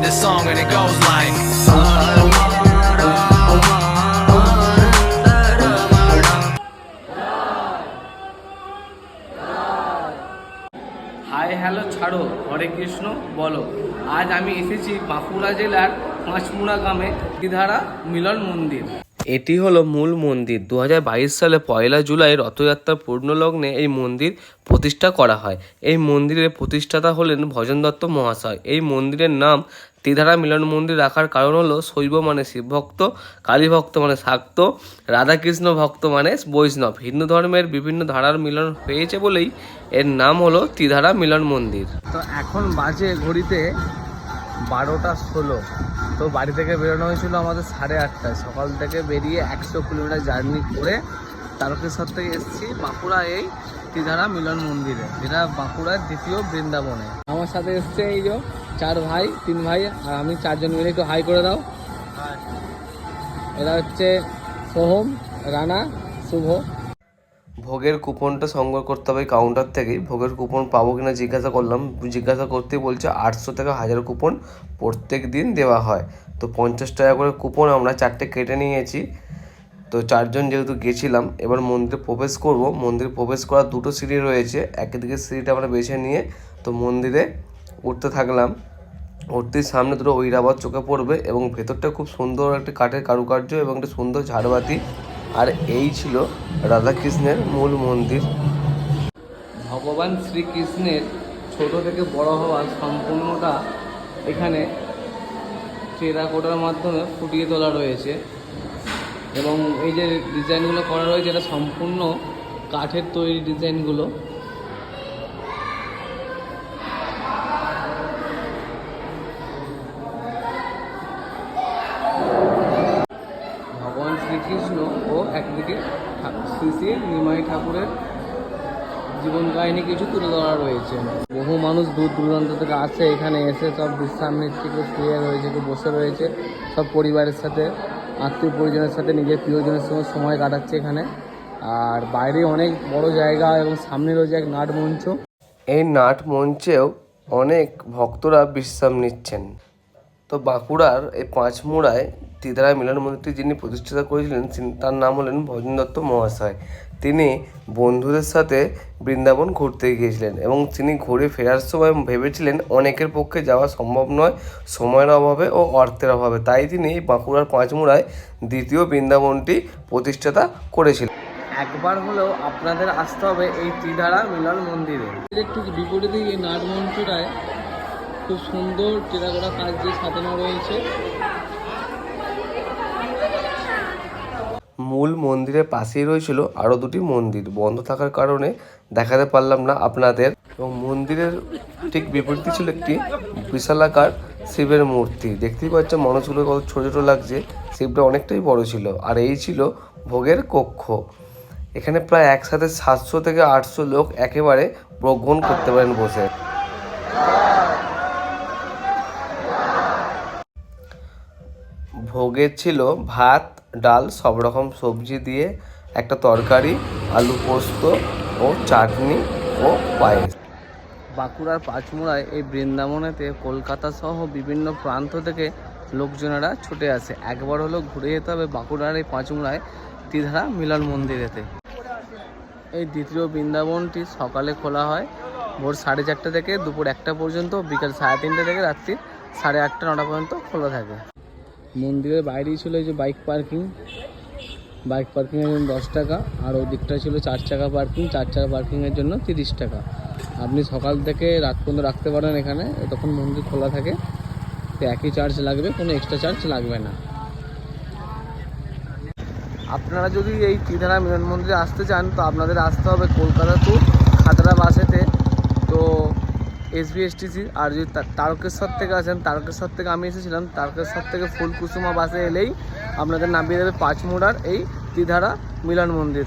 this song and it goes like hi hello ছাড়ো হরে কৃষ্ণ বলো। আজ আমি এসেছি বাঁকুড়া জেলার পাঁচমুড়া গ্রামে ত্রিধারা মিলন মন্দির। এটি হলো মূল মন্দির। 2022 সালে 1 জুলাই রথযাত্রার পূর্ণলগ্নে এই মন্দির প্রতিষ্ঠা করা হয়। এই মন্দিরের প্রতিষ্ঠাতা হলেন ভজন দত্ত মহাশয়। এই মন্দিরের নাম ত্রিধারা মিলন মন্দির রাখার কারণ হলো শৈব মানে শিবভক্ত, কালী ভক্ত মানে শাক্ত, রাধাকৃষ্ণ ভক্ত মানে বৈষ্ণব, হিন্দু ধর্মের বিভিন্ন ধারার মিলন হয়েছে বলেই এর নাম হলো ত্রিধারা মিলন মন্দির। তো এখন বাজে ঘড়িতে 12টা 16। তো বাড়ি থেকে বেরোনো হয়েছিল আমাদের 8:30টায়। সকাল থেকে বেরিয়ে 100 কিলোমিটার জার্নি করে তারকেশ্বর থেকে এসেছি বাঁকুড়া এই ত্রিধারা মিলন মন্দিরে, যেটা বাঁকুড়ার দ্বিতীয় বৃন্দাবনে। আমার সাথে এসছে এই যে 4 ভাই, 3 ভাই আর আমি 4 জন মিলে। একটু হাই করে দাও। এরা হচ্ছে সোহম, রানা, শুভ। ভোগের কুপনটা সংগ্রহ করতে হবে কাউন্টার থেকেই। ভোগের কুপন পাবো কিনা জিজ্ঞাসা করলাম। জিজ্ঞাসা করতেই বলছে 800 থেকে 1000 কুপন প্রত্যেক দিন দেওয়া হয়। তো 50 টাকা করে কুপন আমরা 4টে কেটে নিয়েছি। তো 4 জন যেহেতু গেছিলাম, এবার মন্দিরে প্রবেশ করব। মন্দিরে প্রবেশ করার 2টো সিঁড়ি রয়েছে। একদিকে সিঁড়িটা আমরা বেছে নিয়ে তো মন্দিরে উঠতে থাকলাম। উঠতেই সামনে 2টো ঐরাবত চোখে পড়বে এবং ভেতরটা খুব সুন্দর একটা কাঠের কারুকার্য এবং একটা সুন্দর ঝাড়বাতি। আর এই ছিল রাধাকৃষ্ণের মূল মন্দির। ভগবান শ্রীকৃষ্ণের ছোট থেকে বড় হওয়ার সম্পূর্ণটা এখানে টেরাকোটার মাধ্যমে ফুটিয়ে তোলা রয়েছে এবং এই যে ডিজাইনগুলো করা রয়েছে এটা সম্পূর্ণ কাঠের তৈরি ডিজাইনগুলো। ভগবান শ্রীকৃষ্ণ ও একদিকে শ্রী শ্রী নিমাই ঠাকুরের জীবন কাহিনী কিছু তুলে ধরা রয়েছে। বহু মানুষ দূর দূরান্ত থেকে আসে, এখানে এসে সব বিশ্রাম নিচ্ছে, কেউ শুয়ে রয়েছে, কেউ বসে রয়েছে, সব পরিবারের সাথে, আত্মীয় পরিজনের সাথে, নিজের প্রিয়জনের সঙ্গে সময় কাটাচ্ছে এখানে। আর বাইরে অনেক বড় জায়গা এবং সামনে রয়েছে এক নাট মঞ্চ। এই নাট মঞ্চেও অনেক ভক্তরা বিশ্রাম নিচ্ছেন। তো বাঁকুড়ার এই পাঁচমুড়ায় ত্রিধারা মিলন মন্দিরটি যিনি প্রতিষ্ঠাতা করেছিলেন তার নাম হলেন ভজন দত্ত মহাশয়। তিনি বন্ধুদের সাথে বৃন্দাবন ঘুরতে গিয়েছিলেন এবং তিনি ঘুরে ফেরার সময় ভেবেছিলেন অনেকের পক্ষে যাওয়া সম্ভব নয় সময়ের অভাবে ও অর্থের অভাবে, তাই তিনি বাঁকুড়ার পাঁচমুড়ায় দ্বিতীয় বৃন্দাবনটি প্রতিষ্ঠাতা করেছিলেন। একবার হলেও আপনাদের আসতে হবে এই ত্রিধারা মিলন মন্দিরে। একটু বিপরীতে এই নাট মঞ্চটায় খুব সুন্দর টেরাকোটা কাজ দিয়ে সাজানো রয়েছে। মূল মন্দিরের পাশেই রয়েছিল আরও 2টি মন্দির, বন্ধ থাকার কারণে দেখাতে পারলাম না আপনাদের। এবং মন্দিরের ঠিক বিপরীতে ছিল একটি বিশালাকার শিবের মূর্তি। দেখতেই পাচ্ছেন মানুষগুলো কত ছোটো ছোটো লাগছে, শিবটা অনেকটাই বড় ছিল। আর এই ছিল ভোগের কক্ষ। এখানে প্রায় একসাথে 700 থেকে 800 লোক একেবারে ভোগ করতে পারেন বসে। ভোগের ছিল ভাত, ডাল, সব রকম সবজি দিয়ে একটা তরকারি, আলু পোস্ত ও চাটনি ও পায়েস। বাঁকুড়ার পাঁচমুড়ায় এই বৃন্দাবনেতে কলকাতা সহ বিভিন্ন প্রান্ত থেকে লোকজনেরা ছুটে আসে। একবার হলেও ঘুরে যেতে হবে বাঁকুড়ার এই পাঁচমুড়ায় ত্রিধারা মিলন মন্দিরেতে। এই দ্বিতীয় বৃন্দাবনটি সকালে খোলা হয় ভোর 4:30 থেকে দুপুর 1টা পর্যন্ত, বিকাল 3:30 থেকে রাত্রি 8:30 9টা পর্যন্ত খোলা থাকে। মন্দিরের বাইরেই ছিল এই যে বাইক পার্কিংয়ের জন্য 10 টাকা, আর ওই দিকটা ছিল 4 চাকা পার্কিং। 4 চাকা পার্কিংয়ের জন্য 30 টাকা। আপনি সকাল থেকে রাত পর্যন্ত রাখতে পারেন এখানে, তখন মন্দির খোলা থাকে। তো একই চার্জ লাগবে, কোনো এক্সট্রা চার্জ লাগবে না। আপনারা যদি এই ত্রিধারা মিলন মন্দিরে আসতে চান তো আপনাদের আসতে হবে কলকাতা টু খাতড়া বাসেতে। তো SBSTC। আর যদি তারকেশ্বর থেকে আসেন, তারকেশ্বর থেকে আমি এসেছিলাম, তারকেশ্বর থেকে ফুলকুসুমা বাসে এলেই আপনাদের নামিয়ে দেবে পাঁচমুড়ার এই ত্রিধারা মিলন মন্দির।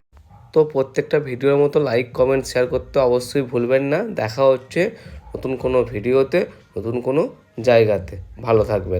তো প্রত্যেকটা ভিডিওর মতো লাইক, কমেন্ট, শেয়ার করতে অবশ্যই ভুলবেন না। দেখা হচ্ছে নতুন কোনো ভিডিওতে, নতুন কোনো জায়গাতে। ভালো থাকবেন।